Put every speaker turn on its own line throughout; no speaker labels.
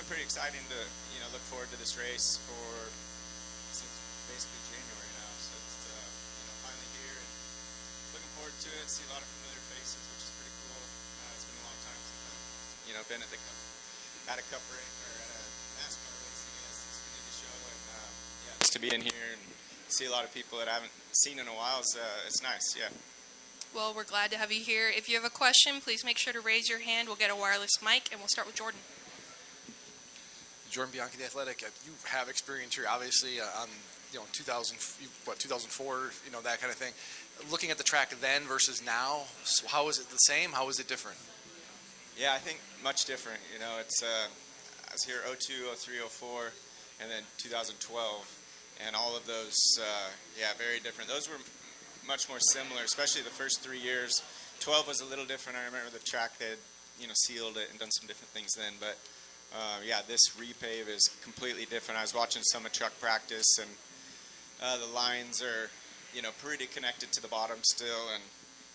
pretty exciting to look forward to this race since basically January now. So it's finally here and looking forward to it. See a lot of familiar faces, which is pretty cool. It's been a long time since I've been at a cup race or at a NASCAR racing Xfinity show, and just to be in here and see a lot of people that I haven't seen in a while it's nice. Yeah.
Well, we're glad to have you here. If you have a question, please make sure to raise your hand. We'll get a wireless mic, and we'll start with Jordan.
Jordan Bianchi, the Athletic. You have experience here, obviously, on 2004, that kind of thing. Looking at the track then versus now, how is it the same? How is it different?
Yeah, I think much different. It's I was here 02, 03, 04, and then 2012, and all of those, very different. Those were much more similar, especially the first 3 years. 12 was a little different. I remember the track had, sealed it and done some different things then. But this repave is completely different. I was watching some of truck practice, and the lines are, pretty connected to the bottom still, and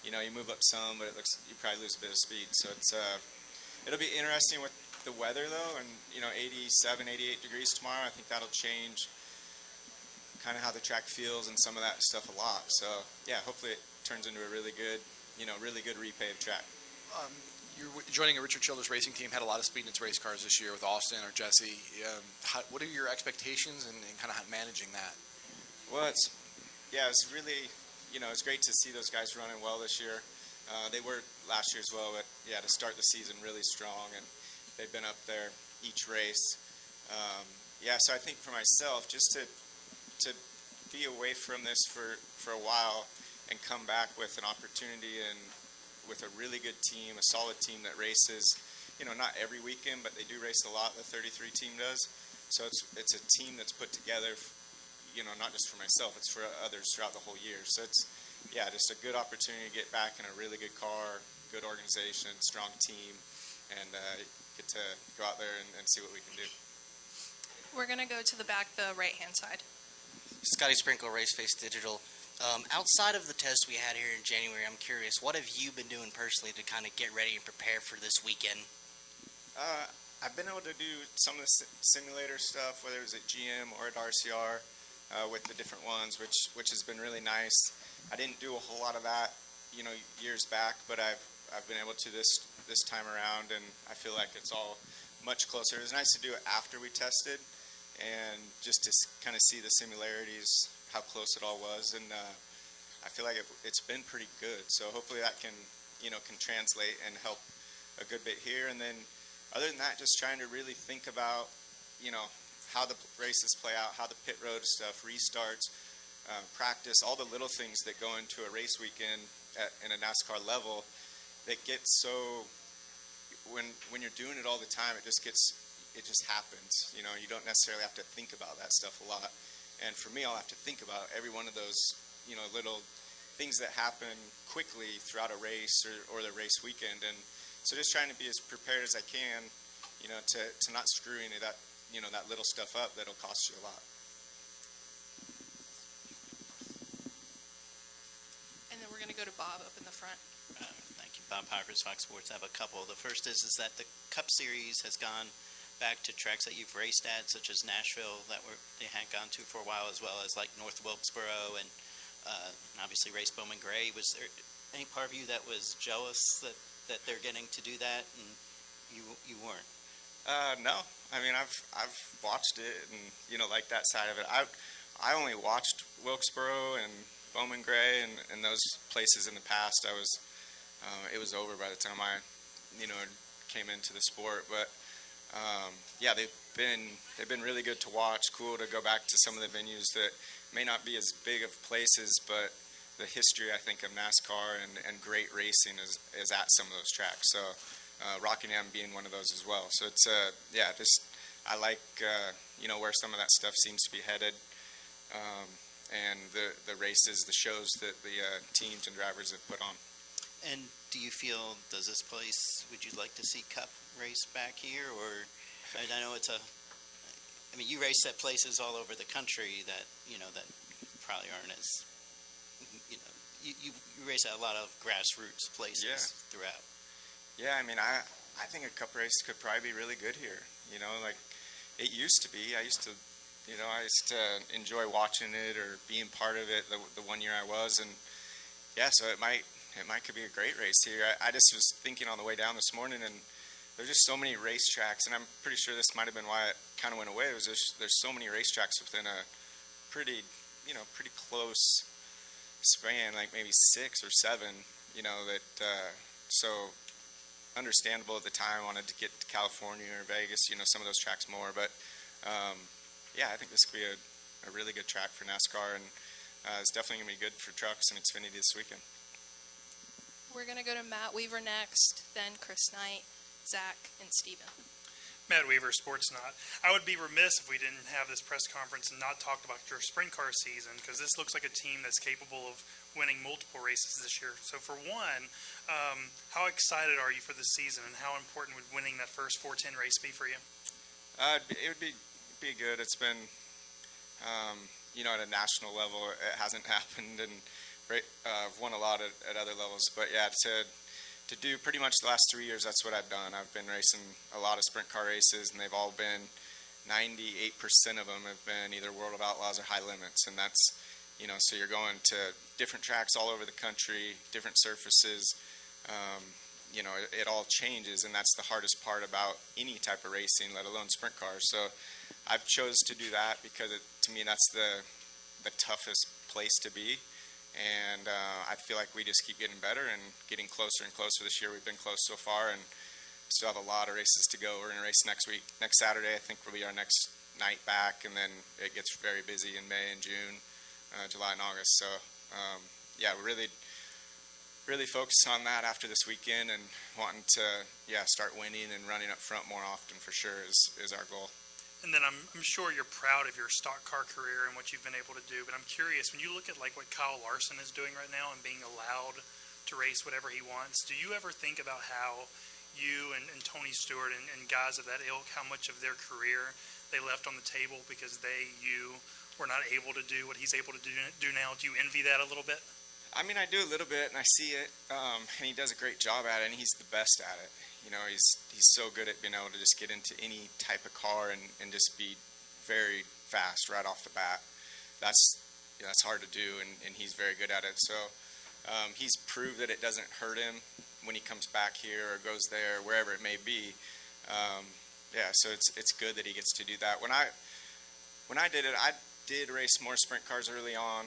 you move up some, but it looks you probably lose a bit of speed. So it'll be interesting with the weather though, and 87, 88 degrees tomorrow. I think that'll change kind of how the track feels and some of that stuff a lot. So hopefully it turns into a really good repaved track.
You're joining a Richard Childress Racing team, had a lot of speed in its race cars this year with Austin or Jesse. What are your expectations and kind of managing that?
Well, it's really, it's great to see those guys running well this year. They were last year as well, but to start the season really strong, and they've been up there each race. So I think for myself, just to be away from this for a while and come back with an opportunity and with a really good team, a solid team that races, not every weekend, but they do race a lot, the 33 team does. So it's a team that's put together, not just for myself, it's for others throughout the whole year. So it's, just a good opportunity to get back in a really good car, good organization, strong team, and get to go out there and see what we can do.
We're going to go to the back, the right-hand side.
Scotty Sprinkle, Raceface Digital. Outside of the test we had here in January, I'm curious, what have you been doing personally to kind of get ready and prepare for this weekend?
I've been able to do some of the simulator stuff, whether it was at GM or at RCR, with the different ones, which has been really nice. I didn't do a whole lot of that, years back, but I've been able to this time around, and I feel like it's all much closer. It was nice to do it after we tested, and just to kind of see the similarities, how close it all was, and I feel like it's been pretty good. So hopefully that can translate and help a good bit here. And then other than that, just trying to really think about how the races play out, how the pit road stuff, restarts, practice, all the little things that go into a race weekend in a NASCAR level that get so when you're doing it all the time, it just happens. You don't necessarily have to think about that stuff a lot. And for me, I'll have to think about every one of those, little things that happen quickly throughout a race or the race weekend. And so just trying to be as prepared as I can, to not screw any of that, that little stuff up that'll cost you a lot.
And then we're going to go to Bob up in the front.
Thank you. Bob Pipers, Fox Sports. I have a couple. The first is that the Cup Series has gone back to tracks that you've raced at, such as Nashville, they had gone to for a while, as well as like North Wilkesboro and obviously race Bowman Gray. Was there any part of you that was jealous that they're getting to do that and you weren't?
No. I mean, I've watched it and like that side of it. I only watched Wilkesboro and Bowman Gray and those places in the past. It was over by the time I came into the sport, but they've been really good to watch. Cool to go back to some of the venues that may not be as big of places, but the history, I think, of NASCAR and great racing is at some of those tracks. So Rockingham being one of those as well. So it's I like where some of that stuff seems to be headed, and the races, the shows that the teams and drivers have put on.
And do you feel, would you like to see Cup race back here? Or, I know you race at places all over the country that probably aren't as, you race at a lot of grassroots places throughout.
Yeah, I mean, I think a Cup race could probably be really good here. you know, like it used to be. I used to enjoy watching it or being part of it the 1 year I was, and yeah, so it might could be a great race here. I just was thinking on the way down this morning, and there's just so many racetracks, and I'm pretty sure this might have been why it kind of went away. It was just there's so many racetracks within a pretty close span, like maybe 6 or 7, that so understandable at the time. I wanted to get to California or Vegas, some of those tracks more, but yeah, I think this could be a really good track for NASCAR, and it's definitely going to be good for trucks and Xfinity this weekend.
We're going to go to Matt Weaver next, then Chris Knight, Zach, and Steven.
Matt Weaver, Sportsnaut. I would be remiss if we didn't have this press conference and not talk about your sprint car season, because this looks like a team that's capable of winning multiple races this year. So for one, how excited are you for the season, and how important would winning that first 410 race be for you?
It would be good. It's been, at a national level, it hasn't happened, and I've won a lot at other levels. But yeah, to do pretty much the last 3 years, that's what I've done. I've been racing a lot of sprint car races, and they've all been 98% of them have been either World of Outlaws or High Limits, and that's so you're going to different tracks all over the country, different surfaces. It all changes, and that's the hardest part about any type of racing, let alone sprint cars. So I've chose to do that because to me that's the toughest place to be. And I feel like we just keep getting better and getting closer and closer. This year we've been close so far, and still have a lot of races to go. We're going to race next week. Next Saturday, I think, will be our next night back, and then it gets very busy in May and June, July and August. So, yeah, we're really focused on that after this weekend, and wanting to, start winning and running up front more often for sure is our goal.
And then I'm sure you're proud of your stock car career and what you've been able to do, but I'm curious, when you look at like what Kyle Larson is doing right now and being allowed to race whatever he wants, do you ever think about how you and Tony Stewart and guys of that ilk, how much of their career they left on the table because you were not able to do what he's able to do now? Do you envy that a little bit?
I mean, I do a little bit, and I see it, and he does a great job at it, and he's the best at it. He's so good at being able to just get into any type of car and just be very fast right off the bat. That's hard to do, and he's very good at it. So he's proved that it doesn't hurt him when he comes back here or goes there, wherever it may be. So it's good that he gets to do that. When I did it, I did race more sprint cars early on.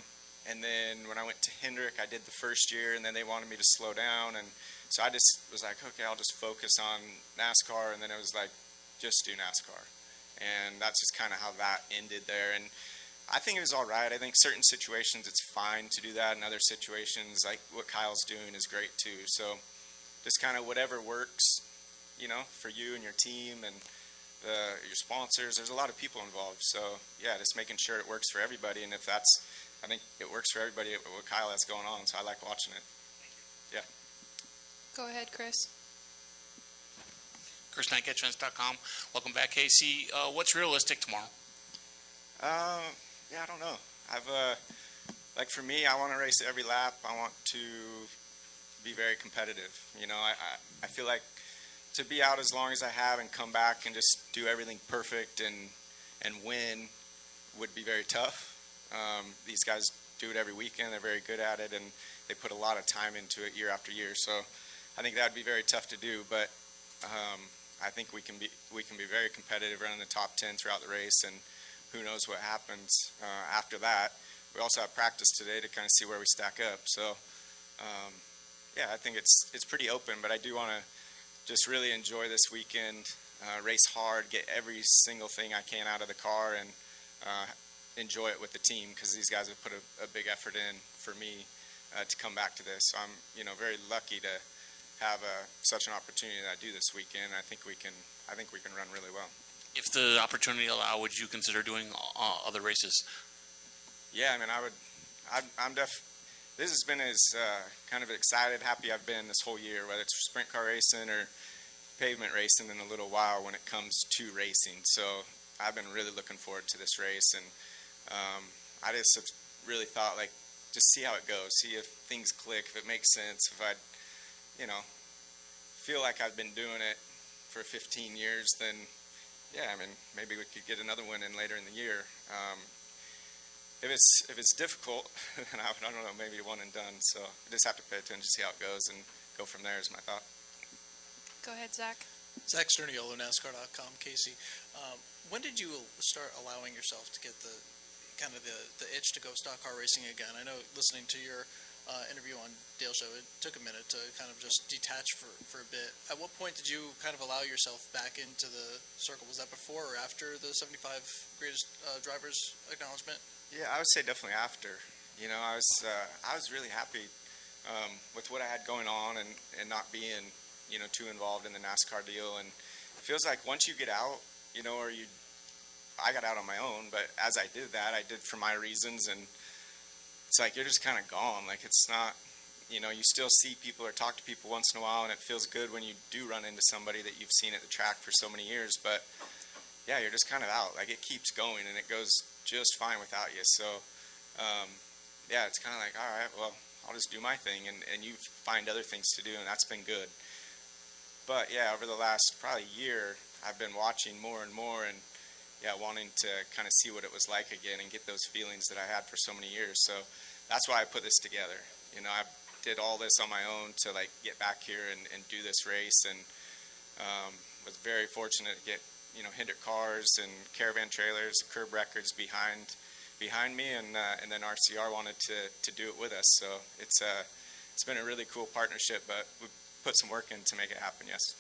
And then when I went to Hendrick, I did the first year, and then they wanted me to slow down. And so I just was like, okay, I'll just focus on NASCAR. And then it was like, just do NASCAR. And that's just kind of how that ended there. And I think it was all right. I think certain situations it's fine to do that. In other situations, like what Kyle's doing is great too. So just kind of whatever works, for you and your team and your sponsors. There's a lot of people involved. So, yeah, just making sure it works for everybody. And I think it works for everybody what Kyle has going on, so I like watching it. Yeah.
Go ahead, Chris.
Chris Knight, GetChance.com. Welcome back, Kasey. What's realistic tomorrow?
I don't know. Like for me, I want to race every lap. I want to be very competitive. I feel like to be out as long as I have and come back and just do everything perfect and win would be very tough. These guys do it every weekend. They're very good at it, and they put a lot of time into it year after year. So I think that would be very tough to do, but I think we can be very competitive, running the top 10 throughout the race, and who knows what happens after that. We also have practice today to kind of see where we stack up. So I think it's pretty open, but I do want to just really enjoy this weekend, race hard, get every single thing I can out of the car, and enjoy it with the team, because these guys have put a big effort in for me to come back to this. So I'm very lucky to have such an opportunity that I do this weekend. I think we can run really well.
If the opportunity allowed, would you consider doing other races?
Yeah, I mean, this has been as kind of excited, happy I've been this whole year, whether it's for sprint car racing or pavement racing in a little while when it comes to racing. So I've been really looking forward to this race, and I just have really thought, like, just see how it goes, see if things click, if it makes sense, if I, feel like I've been doing it for 15 years, then yeah, I mean, maybe we could get another one in later in the year. If it's difficult, then I don't know, maybe one and done. So I just have to pay attention, see how it goes, and go from there is my thought.
Go ahead, Zach.
Zach Sterniolo, NASCAR.com. Casey, when did you start allowing yourself to get the itch to go stock car racing again? I know listening to your interview on Dale Show, it took a minute to kind of just detach for a bit. At what point did you kind of allow yourself back into the circle? Was that before or after the 75 greatest drivers acknowledgement?
Yeah, I would say definitely after. You know, I was really happy with what I had going on and not being, you know, too involved in the NASCAR deal. And it feels like once you get out, you know, I got out on my own, but as I did that, I did for my reasons, and it's like you're just kind of gone. Like it's not, you know, you still see people or talk to people once in a while, and it feels good when you do run into somebody that you've seen at the track for so many years. But yeah, you're just kind of out. Like it keeps going, and it goes just fine without you. So yeah, it's kind of like, all right, well, I'll just do my thing, and you find other things to do, and that's been good. But yeah, over the last probably year, I've been watching more and more, and yeah, wanting to kind of see what it was like again and get those feelings that I had for so many years. So that's why I put this together. You know, I did all this on my own to like get back here and do this race, and was very fortunate to get, you know, Hendrick cars and caravan trailers, curb records behind me, and then RCR wanted to do it with us. So it's been a really cool partnership, but we put some work in to make it happen. Yes.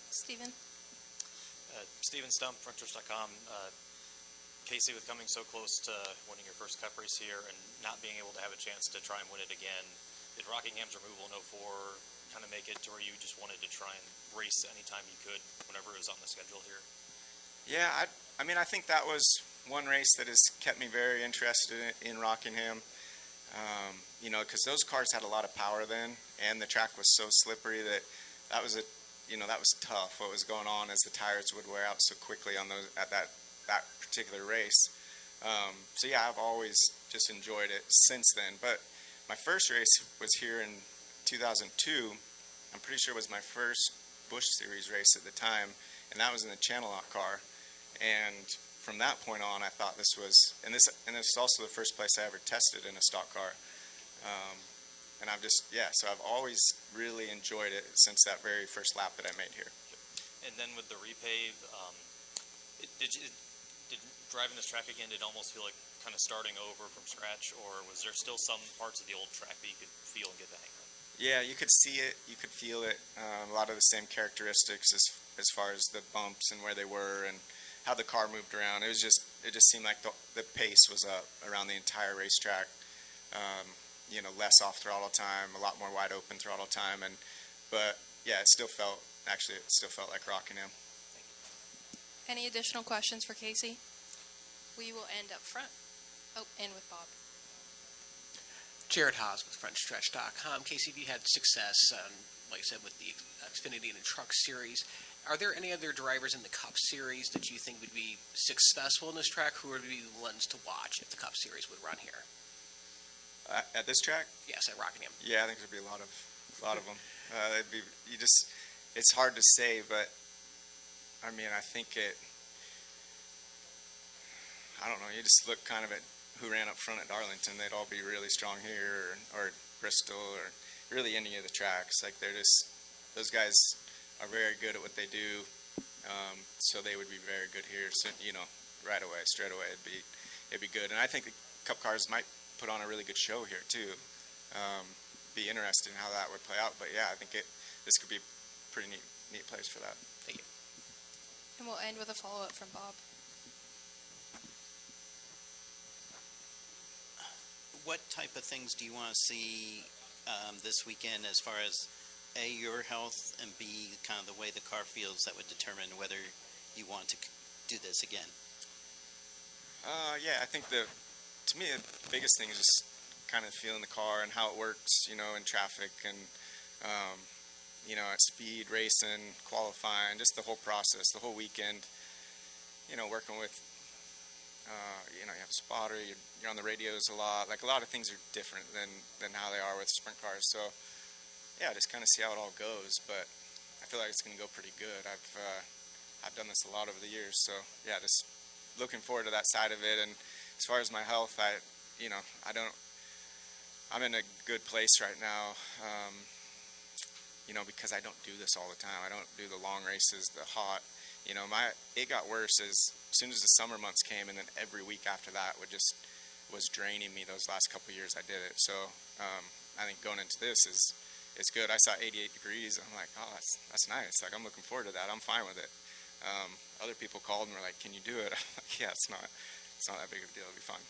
Stephen?
Steven Stump, Frontrush.com. Casey, with coming so close to winning your first Cup race here and not being able to have a chance to try and win it again, did Rockingham's removal in 04 kind of make it to where you just wanted to try and race anytime you could whenever it was on the schedule here?
Yeah, I mean, I think that was one race that has kept me very interested in Rockingham. You know, because those cars had a lot of power then, and the track was so slippery that was that was tough what was going on as the tires would wear out so quickly on those at that particular race. So yeah, I've always just enjoyed it since then. But my first race was here in 2002. I'm pretty sure it was my first Busch Series race at the time, and that was in the Channel Lock car. And from that point on, I thought this was, and this is also the first place I ever tested in a stock car. And so I've always really enjoyed it since that very first lap that I made here.
And then with the repave, did driving this track again, did it almost feel like kind of starting over from scratch, or was there still some parts of the old track that you could feel and get the hang of?
Yeah, you could see it, you could feel it. A lot of the same characteristics as far as the bumps and where they were and how the car moved around. It just seemed like the pace was up around the entire racetrack. You know, less off throttle time, a lot more wide open throttle time, but yeah, it still felt like Rockingham.
Any additional questions for Casey? We will end up front. Oh, and with Bob.
Jared Haas with FrenchStretch.com. Casey, have you had success, like I said, with the Xfinity and the Truck Series? Are there any other drivers in the Cup Series that you think would be successful in this track? Who would be the ones to watch if the Cup Series would run here?
At this track?
Yes, at Rockingham.
Yeah, I think there'd be a lot of them. It's hard to say, but I mean, I think I don't know. You just look kind of at who ran up front at Darlington. They'd all be really strong here, or Bristol, or really any of the tracks. Like those guys are very good at what they do, so they would be very good here. So right away, straight away, it'd be good. And I think the Cup cars might put on a really good show here too. Be interested in how that would play out. But yeah, I think this could be a pretty neat place for that.
Thank you.
And we'll end with a follow-up from Bob.
What type of things do you want to see this weekend as far as A, your health, and B, kind of the way the car feels that would determine whether you want to do this again?
Yeah, I think to me, the biggest thing is just kind of feeling the car and how it works, in traffic and, at speed, racing, qualifying, just the whole process, the whole weekend, working with, you have a spotter, you're on the radios a lot. Like, a lot of things are different than how they are with sprint cars. So, yeah, just kind of see how it all goes. But I feel like it's going to go pretty good. I've done this a lot over the years. So yeah, just looking forward to that side of it. And as far as my health, I'm in a good place right now. Because I don't do this all the time. I don't do the long races, the hot. It got worse as soon as the summer months came, and then every week after that was draining me. Those last couple of years I did it. So I think going into this is good. I saw 88 degrees. I'm like, oh, that's nice. Like, I'm looking forward to that. I'm fine with it. Other people called and were like, can you do it? I'm like, yeah, it's not that big of a deal. It'll be fine.